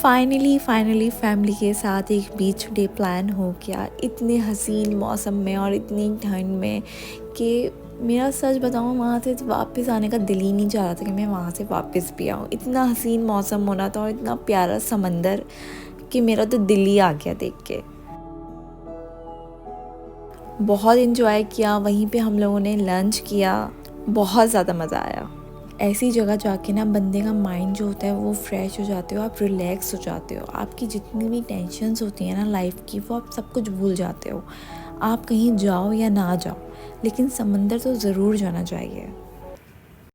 Finally family के साथ एक बीच डे प्लान हो गया, इतने हसीन मौसम में और इतनी ठंड में कि मेरा सच बताऊँ वहाँ से वापस आने का दिल ही नहीं चाह रहा था कि मैं वहाँ से वापस भी आऊँ। इतना हसीन मौसम होना था और इतना प्यारा समंदर कि मेरा तो दिल ही आ गया देख के। बहुत इन्जॉय किया, वहीं पे हम लोगों ने लंच किया, बहुत ज़्यादा मज़ा आया। ऐसी जगह जाके ना बंदे का माइंड जो होता है वो फ्रेश हो जाते हो, आप रिलैक्स हो जाते हो, आपकी जितनी भी टेंशन्स होती हैं ना लाइफ की वो आप सब कुछ भूल जाते हो। आप कहीं जाओ या ना जाओ, लेकिन समंदर तो ज़रूर जाना चाहिए।